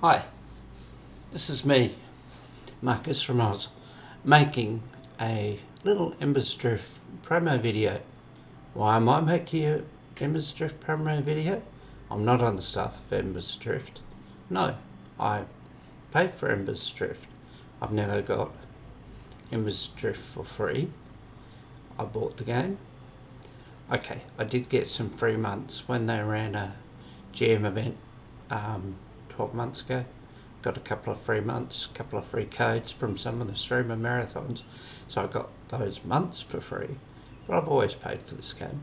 Hi, this is me, Marcus from Oz, making a little Embers Drift promo video. Why am I making a Embers Drift promo video? I'm not on the staff of Embers Drift. No, I pay for Embers Drift. I've never got Embers Drift for free. I bought the game. Okay, I did get some free months when they ran a GM event 12 months ago. Got a couple of free months, a couple of free codes from some of the streamer marathons, so I got those months for free. But I've always paid for this game.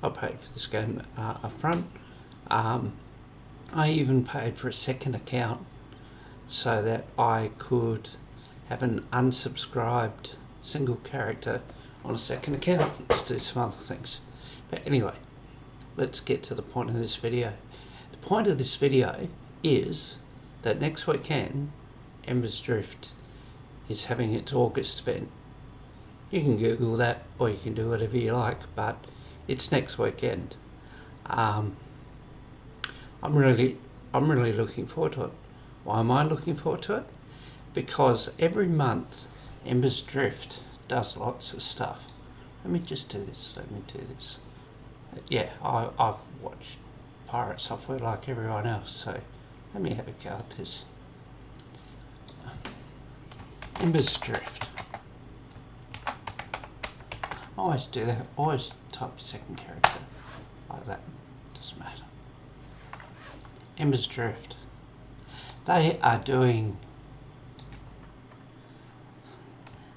I paid for this game up front. I even paid for a second account so that I could have an unsubscribed single character on a second account to do some other things. But anyway, let's get to the point of this video. The point of this video is that next weekend Embers Drift is having its August event. You can Google that or you can do whatever you like, but it's next weekend. I'm really looking forward to it. Why am I looking forward to it? Because every month Embers Drift does lots of stuff. Let me do this. Yeah, I've watched pirate software like everyone else, so let me have a go at this. Embers Drift. I always do that. Always type second character like that. Doesn't matter. Embers Drift. They are doing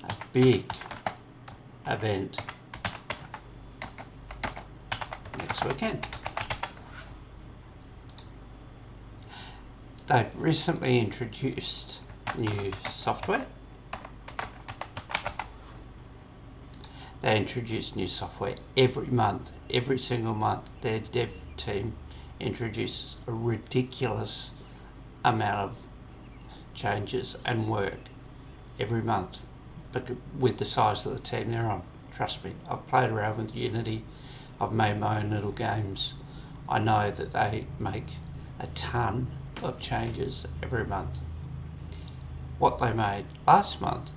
a big event next weekend. They've recently introduced new software. They introduce new software every month. Every single month their dev team introduces a ridiculous amount of changes and work every month, but with the size of the team they're on. Trust me, I've played around with Unity, I've made my own little games. I know that they make a ton of changes every month. What they made last month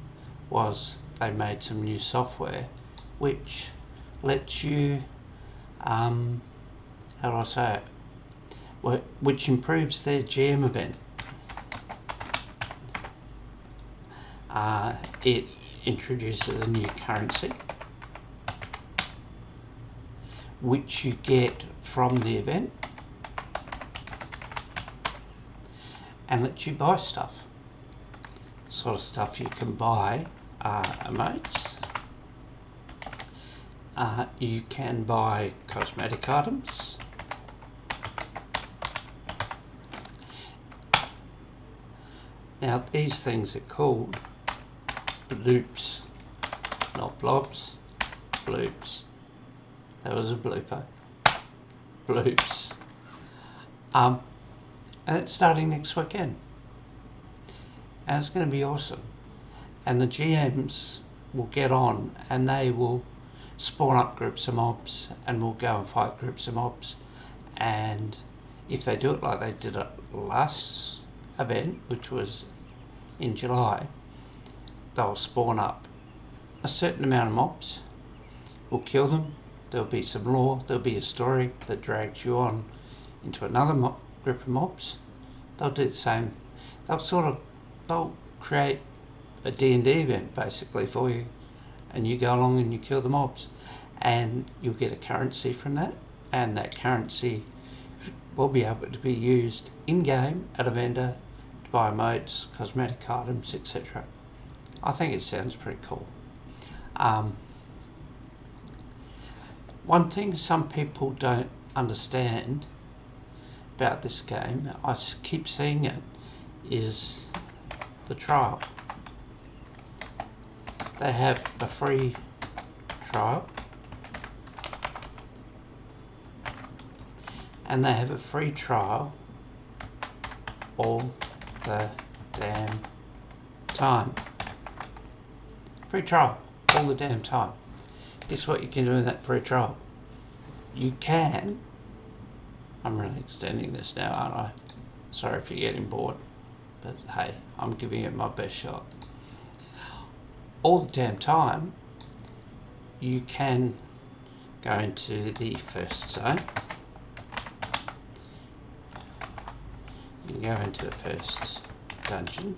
was they made some new software which lets you, how do I say it, which improves their GM event. It introduces a new currency which you get from the event and lets you buy stuff. Sort of stuff you can buy emotes. You can buy cosmetic items. Now these things are called bloops, not blobs, bloops. That was a blooper. Bloops. And it's starting next weekend. And it's going to be awesome. And the GMs will get on and they will spawn up groups of mobs and we'll go and fight groups of mobs. And if they do it like they did at last event, which was in July, they'll spawn up a certain amount of mobs. We'll kill them. There'll be some lore. There'll be a story that drags you on into another group of mobs. They'll do the same. They'll create a D&D event basically for you, and you go along and you kill the mobs, and you'll get a currency from that, and that currency will be able to be used in-game at a vendor to buy emotes, cosmetic items, etc. I think it sounds pretty cool. One thing some people don't understand about this game, I keep seeing it, is the trial. They have a free trial and they have a free trial all the damn time. Free trial all the damn time. Guess what you can do in that free trial? You can, I'm really extending this now, aren't I? Sorry if you're getting bored. but hey, I'm giving it my best shot. All the damn time, you can go into the first zone. You can go into the first dungeon.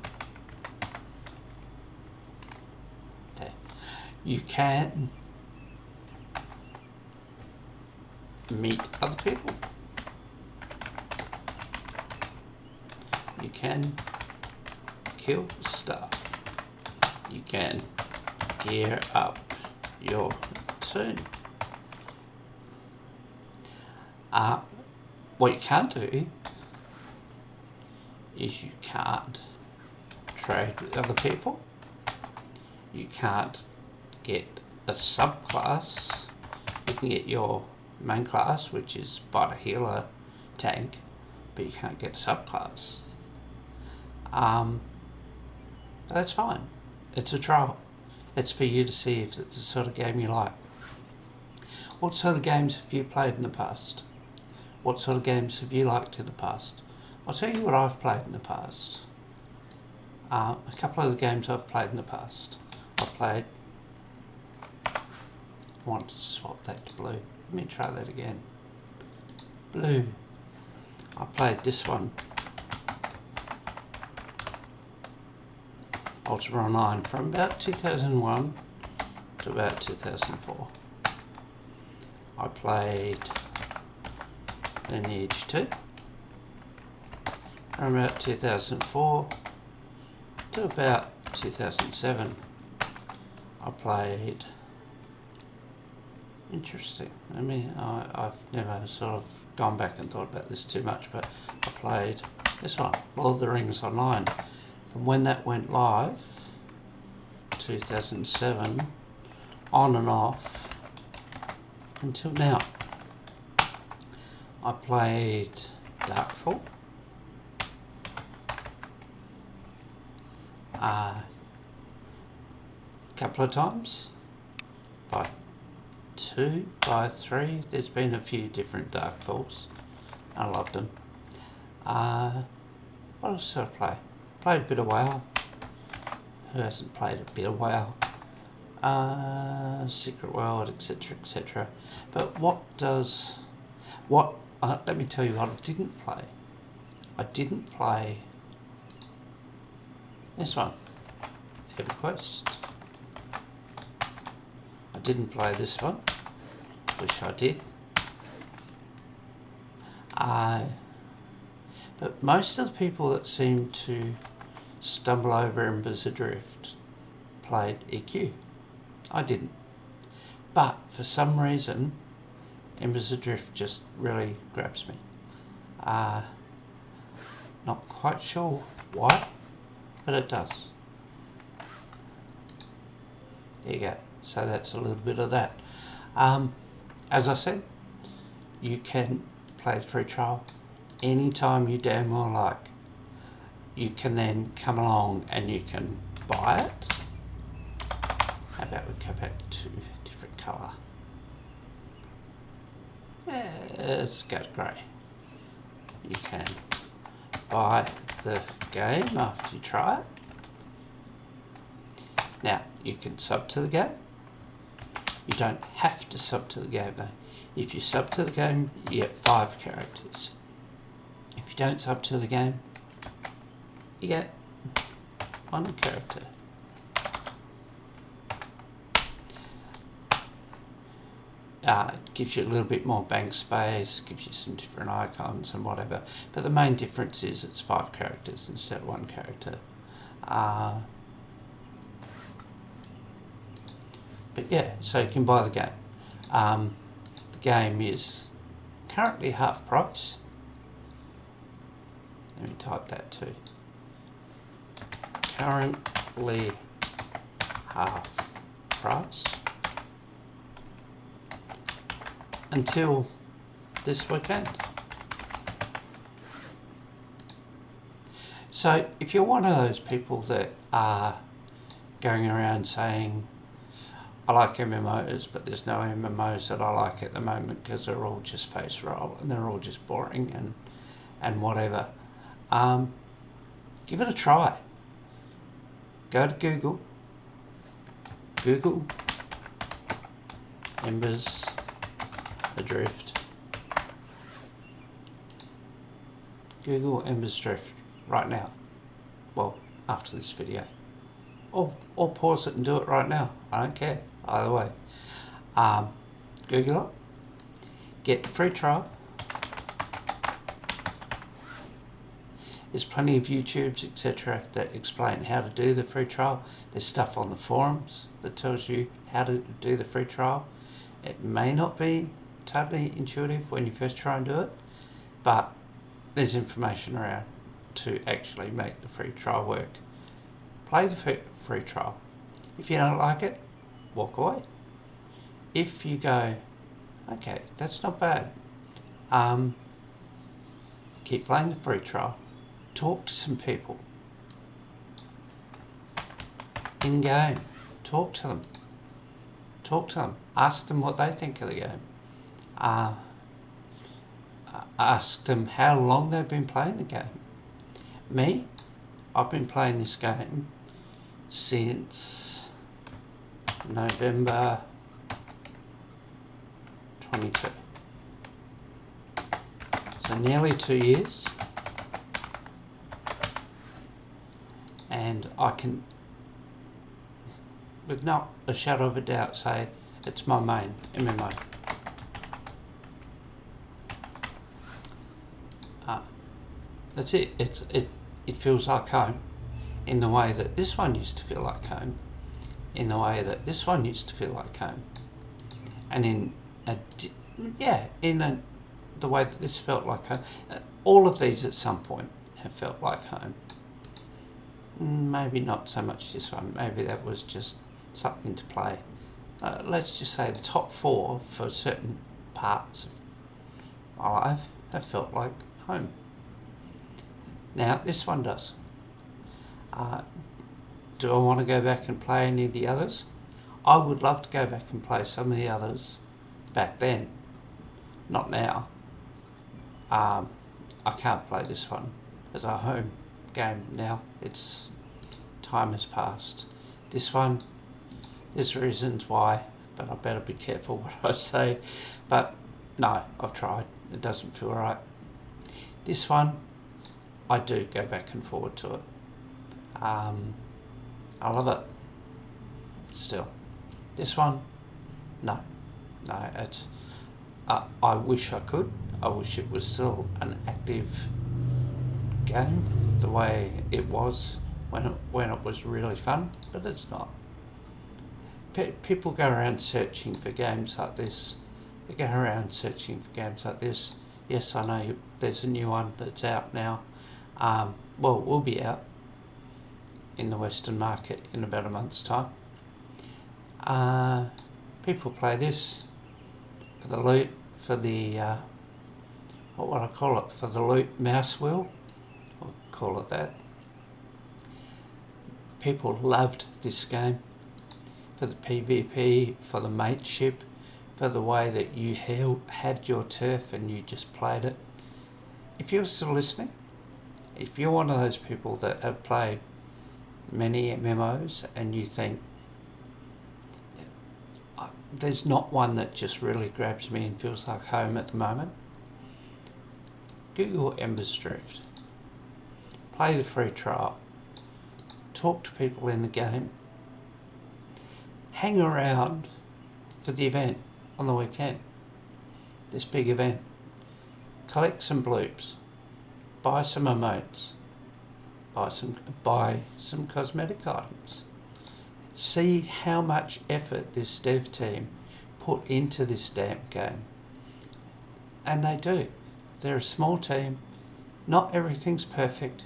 There. You can meet other people. You can kill stuff. You can gear up your toon. What you can't do is you can't trade with other people. You can't get a subclass. You can get your main class, which is fighter, healer, tank, but you can't get a subclass. That's fine. It's a trial. It's for you to see if it's the sort of game you like. What sort of games have you played in the past? What sort of games have you liked in the past? I'll tell you what I've played in the past. A couple of the games I've played in the past. I want to swap that to blue. Let me try that again. Blue. I played this one. Ultra Online from about 2001 to about 2004. I played Lineage 2 from about 2004 to about 2007. I played, interesting, I mean, I've never sort of gone back and thought about this too much, but I played this one, Lord of the Rings Online. And when that went live, 2007, on and off, until now. I played Darkfall, a couple of times, by 2, by 3, there's been a few different Darkfalls. I loved them. What else did I play? Played a bit of WoW. Who hasn't played a bit of WoW? Secret World, etc, etc. But let me tell you what I didn't play. I didn't play this one, Heavy Quest. I didn't play this one. Wish I did. But most of the people that seem to stumble over Embers Adrift played EQ. I didn't. But for some reason, Embers Adrift just really grabs me. Not quite sure why, but it does. There you go. So that's a little bit of that. As I said, you can play the free trial anytime you damn well like. You can then come along and you can buy it. How about we go back to a different colour? Let's go to grey. You can buy the game after you try it. Now, you can sub to the game. You don't have to sub to the game though. If you sub to the game, you get 5 characters. If you don't sub to the game, you get 1 character. It gives you a little bit more bank space, gives you some different icons and whatever. But the main difference is it's 5 characters instead of 1 character. But yeah, so you can buy the game. The game is currently half price. Let me type that too. Currently half price until this weekend. So if you're one of those people that are going around saying, I like MMOs, but there's no MMOs that I like at the moment because they're all just face roll and they're all just boring and whatever. Give it a try. Go to Google Embers Adrift. Google Embers Adrift right now. Well, after this video. Or pause it and do it right now. I don't care. Either way. Google it. Get the free trial. There's plenty of YouTubes, etc. that explain how to do the free trial. There's stuff on the forums that tells you how to do the free trial. It may not be totally intuitive when you first try and do it, but there's information around to actually make the free trial work. Play the free trial. If you don't like it, walk away. If you go, okay, that's not bad, keep playing the free trial. Talk to some people in game. Talk to them. Ask them what they think of the game. Ask them how long they've been playing the game. Me, I've been playing this game since November 22. So nearly 2 years. And I can, with not a shadow of a doubt, say it's my main MMO. That's it. It feels like home, in the way that this one used to feel like home, in the way that this one used to feel like home, and the way that this felt like home. All of these at some point have felt like home. Maybe not so much this one. Maybe that was just something to play. Let's just say the top 4 for certain parts of my life have felt like home. Now this one does. Do I want to go back and play any of the others? I would love to go back and play some of the others back then. Not now. I can't play this one as a home game now. Time has passed. This one, there's reasons why, but I better be careful what I say. But no, I've tried. It doesn't feel right. This one, I do go back and forward to it. I love it still. This one, no, it's. I wish I could. I wish it was still an active game the way it was when it was really fun, but it's not. People go around searching for games like this. They go around searching for games like this. Yes, I know there's a new one that's out now. Well, it will be out in the Western market in about a month's time. People play this for the loot, for the what would I call it? For the loot mouse wheel. I'll call it that. People loved this game for the PvP, for the mateship, for the way that you had your turf and you just played it. If you're still listening, if you're one of those people that have played many MMOs and you think there's not one that just really grabs me and feels like home at the moment, Google Embers Adrift. Play the free trial. Talk to people in the game. Hang around for the event on the weekend. This big event. Collect some bloops. Buy some emotes. Buy some cosmetic items. See how much effort this dev team put into this damn game. And they do. They're a small team. Not everything's perfect.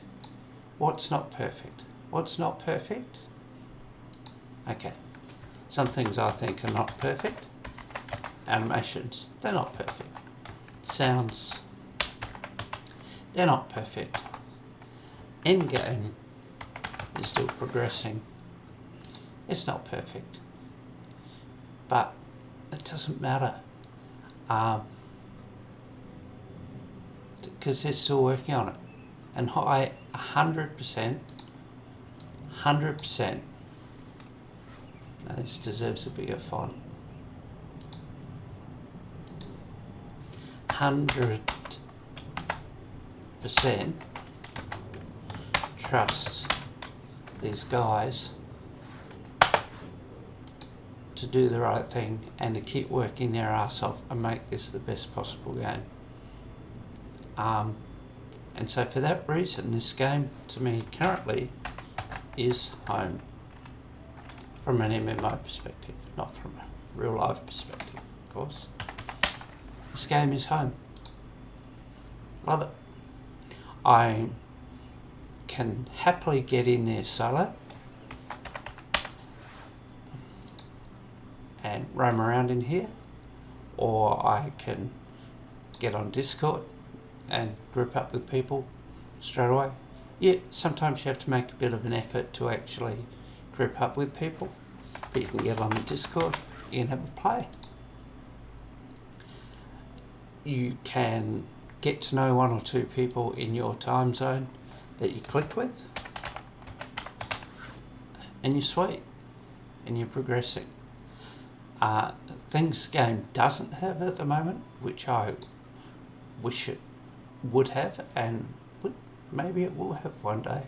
What's not perfect? What's not perfect? Okay. Some things I think are not perfect. Animations, they're not perfect. Sounds, they're not perfect. Endgame is still progressing. It's not perfect. But it doesn't matter. Because they're still working on it. and high 100%. 100%. Now this deserves a bigger font. 100% trust these guys to do the right thing and to keep working their ass off and make this the best possible game. And so for that reason, this game to me currently is home from an MMO perspective, not from a real life perspective, of course. This game is home. Love it. I can happily get in there solo and roam around in here, or I can get on Discord and group up with people straight away. Yeah, sometimes you have to make a bit of an effort to actually group up with people, but you can get on the Discord, you can have a play. You can get to know one or two people in your time zone that you click with, and you're sweet, and you're progressing. Things the game doesn't have at the moment, which I wish it would have, and maybe it will have one day.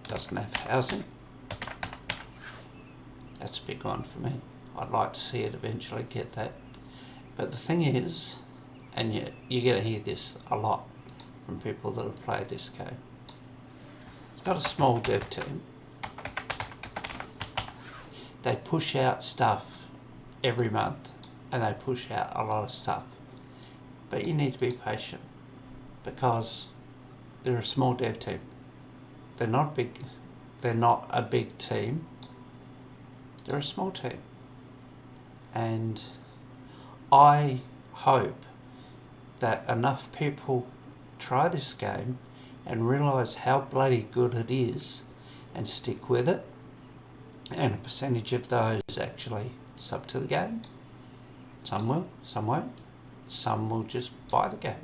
Doesn't have housing. That's a big one for me. I'd like to see it eventually get that. But the thing is, and you're going to hear this a lot from people that have played this game, it's got a small dev team. They push out stuff every month, and they push out a lot of stuff. But you need to be patient, because they're a small dev team. They're not big. They're not a big team. They're a small team, and I hope that enough people try this game and realise how bloody good it is and stick with it, and a percentage of those actually sub to the game. Some will, some won't. Some will just buy the game.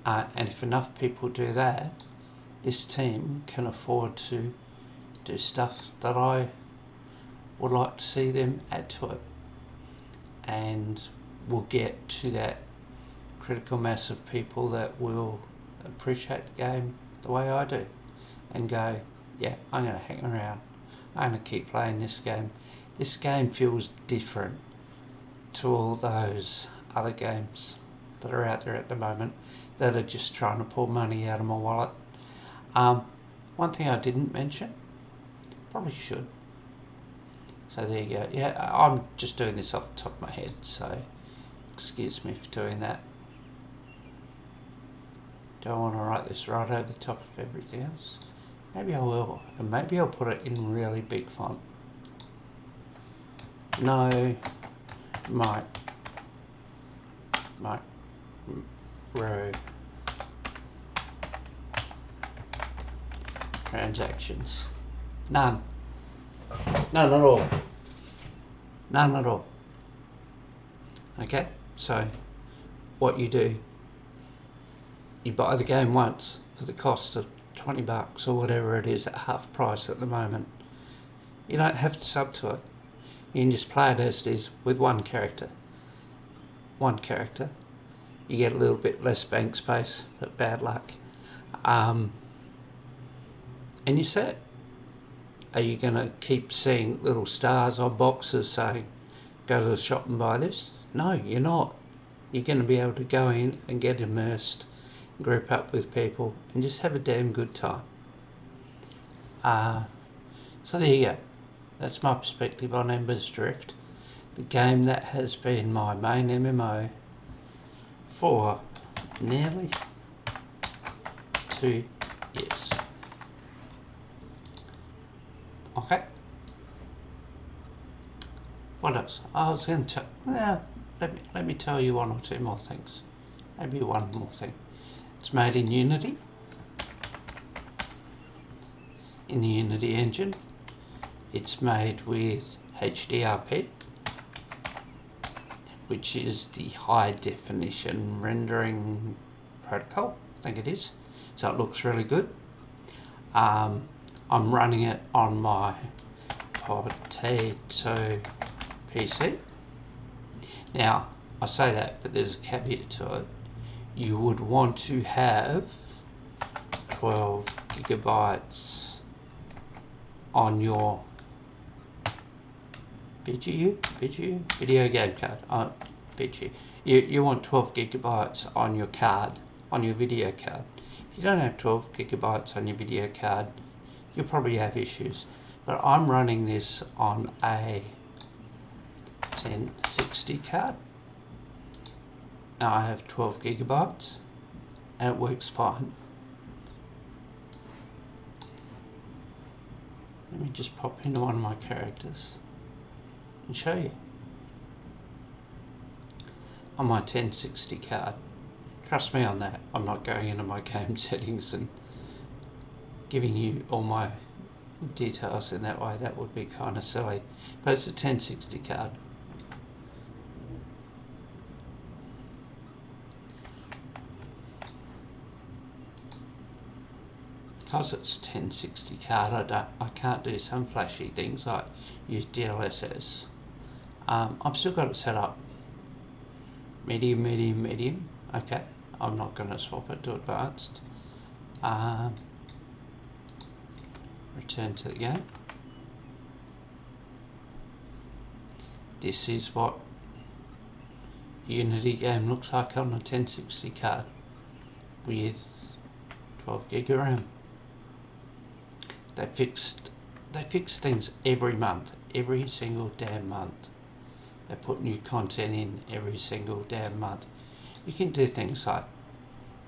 And if enough people do that, this team can afford to do stuff that I would like to see them add to it. And we'll get to that critical mass of people that will appreciate the game the way I do and go, yeah, I'm going to hang around. I'm going to keep playing this game. This game feels different to all those other games that are out there at the moment that are just trying to pull money out of my wallet. One thing I didn't mention, probably should. So there you go. Yeah, I'm just doing this off the top of my head, so excuse me for doing that. Do I want to write this right over the top of everything else? Maybe I will, and maybe I'll put it in really big font. No, row transactions. None at all. None at all. Okay, so what you do, you buy the game once for the cost of $20 or whatever it is at half price at the moment. You don't have to sub to it. You can just play it as it is with one character. One character. You get a little bit less bank space, but bad luck. And you set. Are you going to keep seeing little stars on boxes saying, go to the shop and buy this? No, you're not. You're going to be able to go in and get immersed, group up with people, and just have a damn good time. So there you go. That's my perspective on Embers Drift, the game that has been my main MMO for nearly 2 years. Okay. What else? I was going to let me tell you one or two more things. Maybe one more thing. It's made in Unity, in the Unity engine. It's made with HDRP, which is the high definition rendering protocol, I think it is. so it looks really good. I'm running it on my potato PC. Now, I say that, but there's a caveat to it. You would want to have 12 gigabytes on your video game card. You want 12 gigabytes on your card, on your video card. If you don't have 12 gigabytes on your video card, you'll probably have issues. But I'm running this on a 1060 card. Now I have 12 gigabytes and it works fine. Let me just pop into one of my characters and show you. On my 1060 card. Trust me on that. I'm not going into my game settings and giving you all my details in that way. That would be kind of silly. But it's a 1060 card. Because it's 1060 card, I can't do some flashy things like use DLSS. I've still got it set up medium. Okay, I'm not going to swap it to advanced. Return to the game. This is what Unity game looks like on a 1060 card with 12 gig of RAM. They fix things every month, every single damn month. They put new content in every single damn month. You can do things like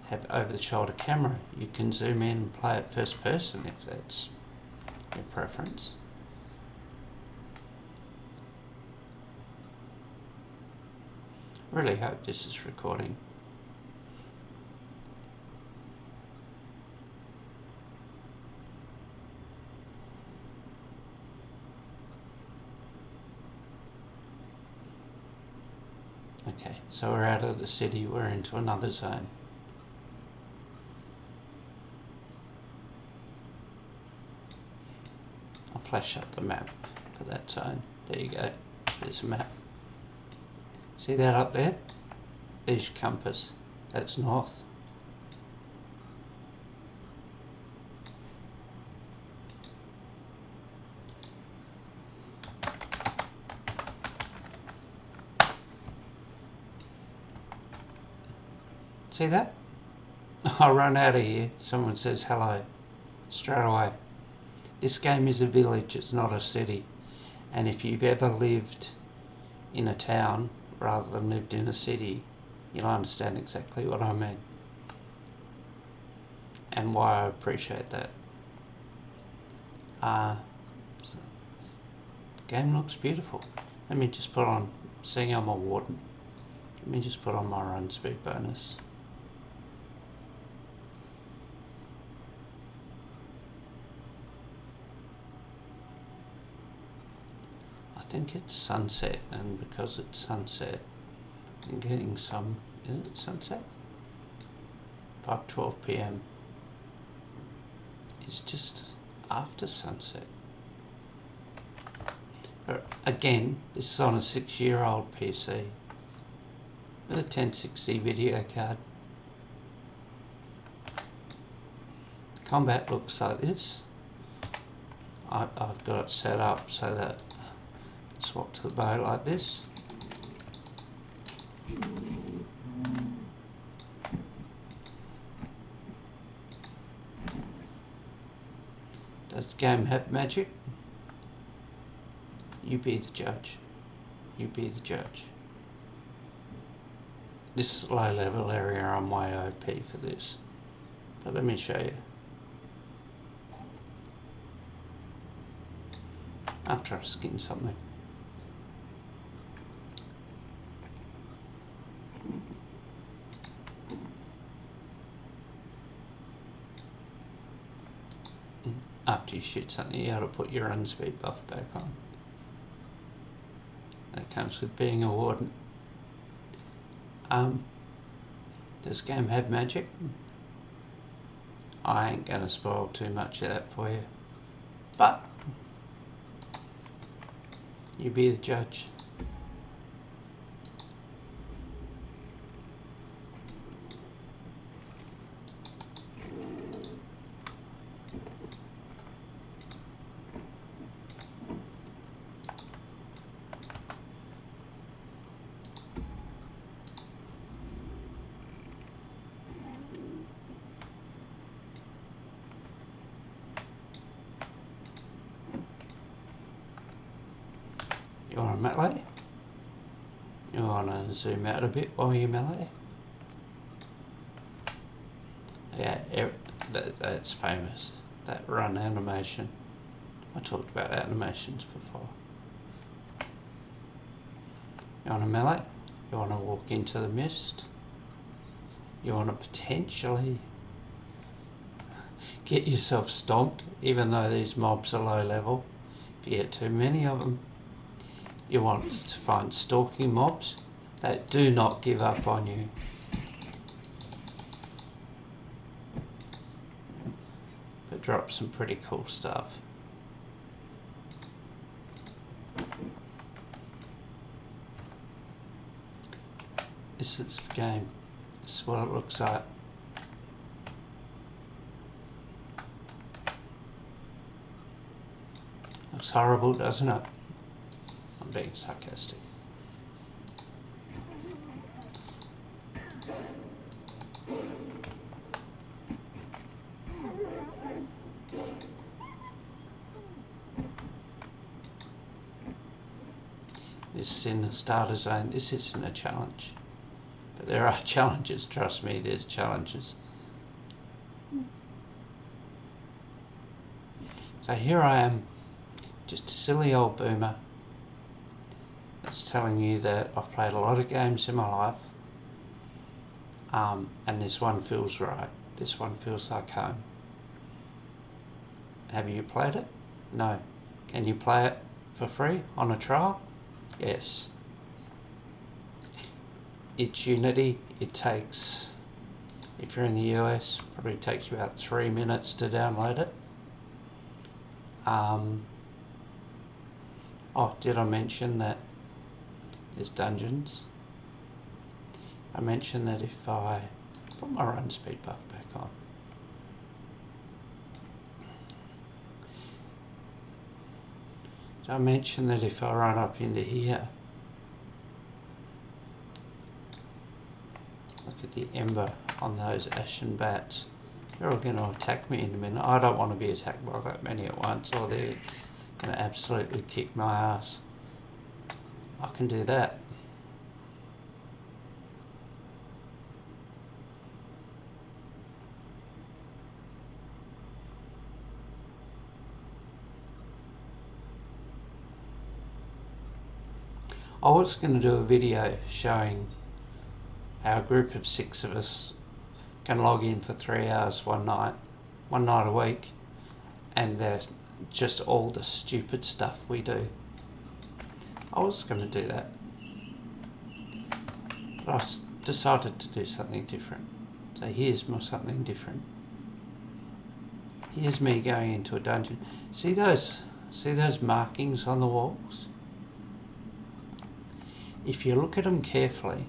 have over-the-shoulder camera. You can zoom in and play it first person if that's your preference. I really hope this is recording. Okay, so we're out of the city, we're into another zone. I'll flash up the map for that zone. There you go, there's a map. See that up there? There's your compass, that's north. See that? I run out of here, someone says hello, straight away. This game is a village, it's not a city. And if you've ever lived in a town rather than lived in a city, you'll understand exactly what I mean. And why I appreciate that. So the game looks beautiful. Let me just put on, seeing I'm a warden, let me just put on my run speed bonus. I think it's sunset, and because it's sunset, I'm getting some, is it sunset? 5:12 PM. It's just after sunset. But again, this is on a 6-year-old PC with a 1060 video card. Combat looks like this. I've got it set up so that swap to the bow like this. Does the game have magic? You be the judge. You be the judge. This is a low level area, I'm way OP for this. But let me show you. After I skin something. After you shoot something, you gotta put your run speed buff back on. That comes with being a warden. Does the game have magic? I ain't going to spoil too much of that for you. But you be the judge. You want to melee? You want to zoom out a bit while you melee? Yeah, that's famous. That run animation. I talked about animations before. You want to melee? You want to walk into the mist? You want to potentially get yourself stomped, even though these mobs are low level. If you get too many of them, you want to find stalking mobs that do not give up on you. But drop some pretty cool stuff. This is the game. This is what it looks like. Looks horrible, doesn't it? I'm being sarcastic. This is in the starter zone. This isn't a challenge. But there are challenges, trust me, there's challenges. So here I am, just a silly old boomer that's telling you that I've played a lot of games in my life, and this one feels right. This one feels like home. Have you played it? No. Can you play it for free on a trial? Yes. It's Unity. It takes, if you're in the US, probably takes you about 3 minutes to download it. Oh, did I mention that there's dungeons? I mentioned that if I put my run speed buff back on. Did I mention that if I run up into here, look at the ember on those ashen bats. They're all going to attack me in a minute. I don't want to be attacked by that many at once, or they're going to absolutely kick my ass. I can do that. I was going to do a video showing how a group of 6 of us can log in for 3 hours one night a week, and there's just all the stupid stuff we do. I was going to do that, but I decided to do something different. So here's my something different. Here's me going into a dungeon. See those markings on the walls? If you look at them carefully,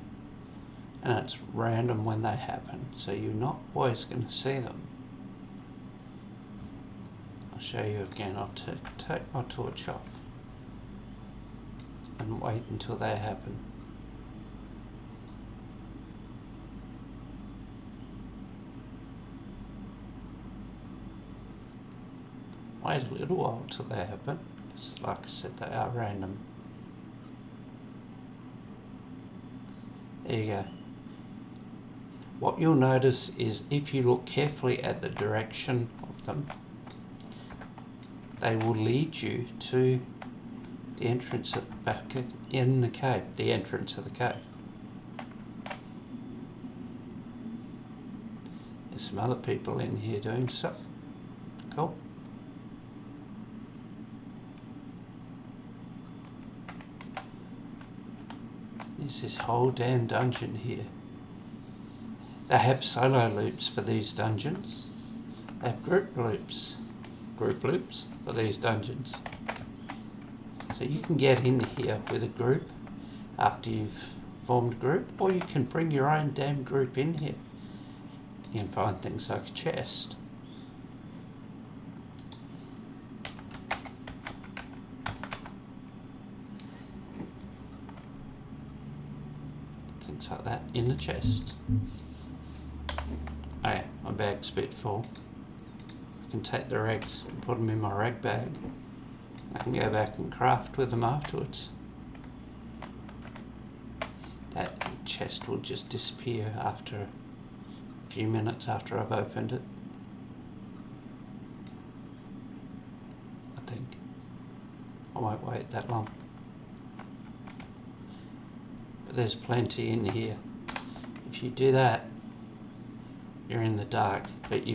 and it's random when they happen, so you're not always going to see them. I'll show you again. I'll take my torch off and wait until they happen. Wait a little while till they happen. Like I said, they are random. There you go. What you'll notice is if you look carefully at the direction of them, they will lead you to the entrance back in the cave, the entrance of the cave. There's some other people in here doing stuff. Cool. There's this whole damn dungeon here. They have solo loops for these dungeons. They have group loops for these dungeons. So you can get in here with a group after you've formed a group, or you can bring your own damn group in here. You can find things like a chest. Things like that in the chest. Oh yeah, my bag's a bit full. I can take the rags and put them in my rag bag. I can go back and craft with them afterwards. That chest will just disappear after a few minutes after I've opened it. I think. I won't wait that long. But there's plenty in here. If you do that, you're in the dark, but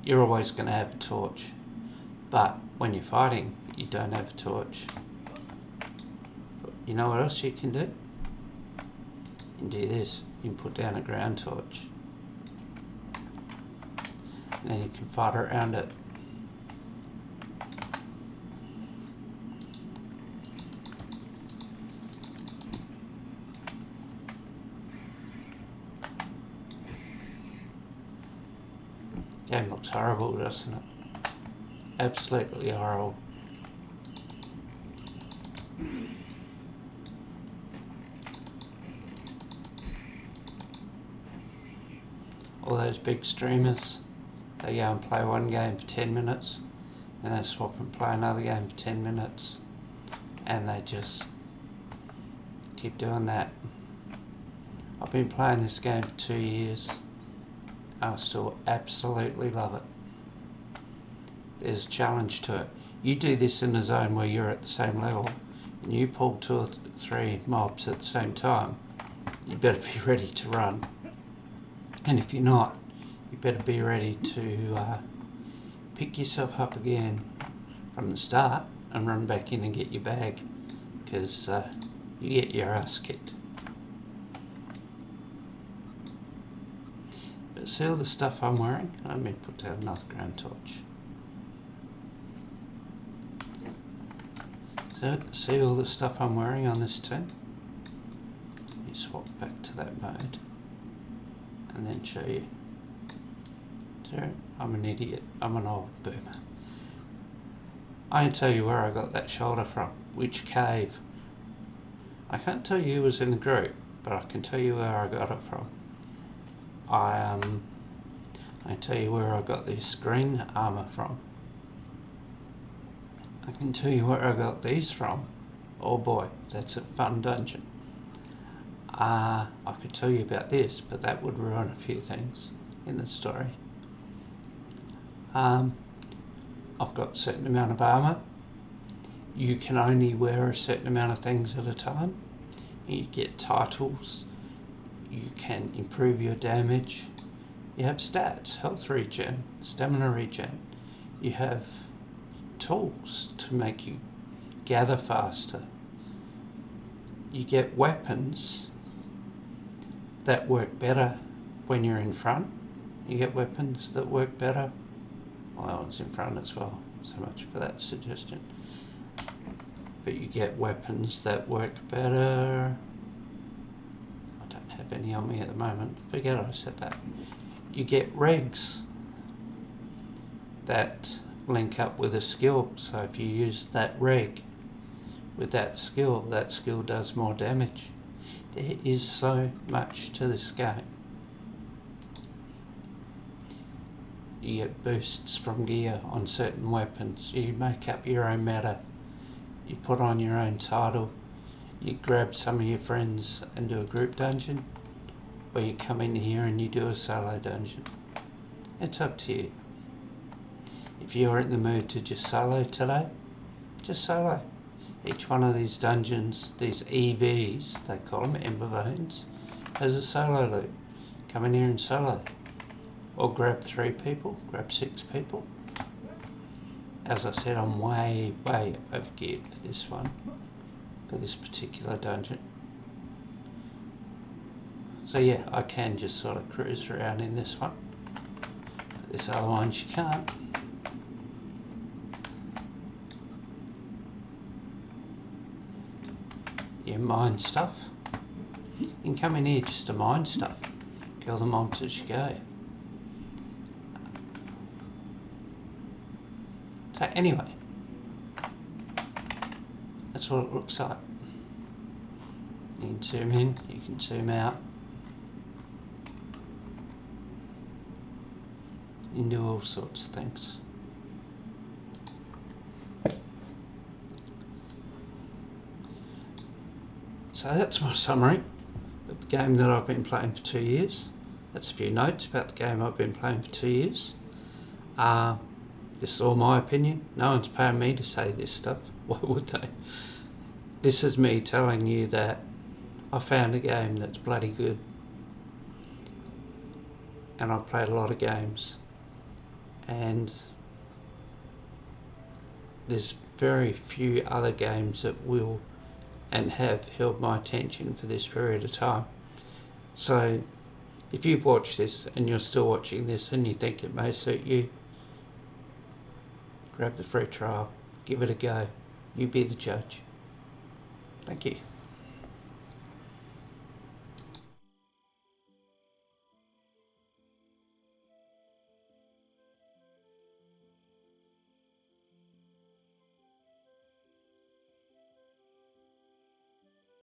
you're always going to have a torch. But when you're fighting, you don't have a torch. But you know what else you can do? You can do this. You can put down a ground torch. And then you can fight around it. Game looks horrible, doesn't it? Absolutely horrible. All those big streamers, they go and play one game for 10 minutes and they swap and play another game for 10 minutes and they just keep doing that. I've been playing this game for 2 years and I still absolutely love it. There's a challenge to it. You do this in a zone where you're at the same level and you pull 2 or 3 mobs at the same time, you better be ready to run. And if you're not, you better be ready to pick yourself up again from the start and run back in and get your bag, because you get your ass kicked. But see all the stuff I'm wearing? Let me put down another ground torch. So, see all the stuff I'm wearing on this team? Let me swap back to that mode and then show you. I'm an idiot. I'm an old boomer. I can tell you where I got that shoulder from, which cave. I can't tell you who was in the group, but I can tell you where I got it from. I tell you where I got this green armour from. I can tell you where I got these from. Oh boy, that's a fun dungeon. I could tell you about this, but that would ruin a few things in the story. I've got a certain amount of armour. You can only wear a certain amount of things at a time. You get titles. You can improve your damage. You have stats, health regen, stamina regen. You have tools to make you gather faster. You get weapons that work better when you're in front. You get weapons that work better. Well, that one's in front as well, so much for that suggestion. But you get weapons that work better. I don't have any on me at the moment. Forget I said that. You get regs that link up with a skill. So if you use that reg with that skill does more damage. There is so much to this game. You get boosts from gear on certain weapons. You make up your own meta. You put on your own title. You grab some of your friends and do a group dungeon. Or you come in here and you do a solo dungeon. It's up to you. If you're in the mood to just solo today, just solo. Each one of these dungeons, these EVs, they call them, Ember Veins, has a solo loop. Come in here and solo. Or grab 3 people, grab 6 people. As I said, I'm way overgeared for this one, for this particular dungeon. So yeah, I can just sort of cruise around in this one. There's other ones you can't. You mine stuff. You can come in here just to mine stuff. Kill the mobs as you go. So anyway, that's what it looks like. You can zoom in, you can zoom out. You can do all sorts of things. So that's my summary of the game that I've been playing for 2 years. That's a few notes about the game I've been playing for 2 years. This is all my opinion. No one's paying me to say this stuff. Why would they? This is me telling you that I found a game that's bloody good. And I've played a lot of games. And there's very few other games that will and have held my attention for this period of time. So if you've watched this and you're still watching this and you think it may suit you, grab the free trial, give it a go. You be the judge. Thank you.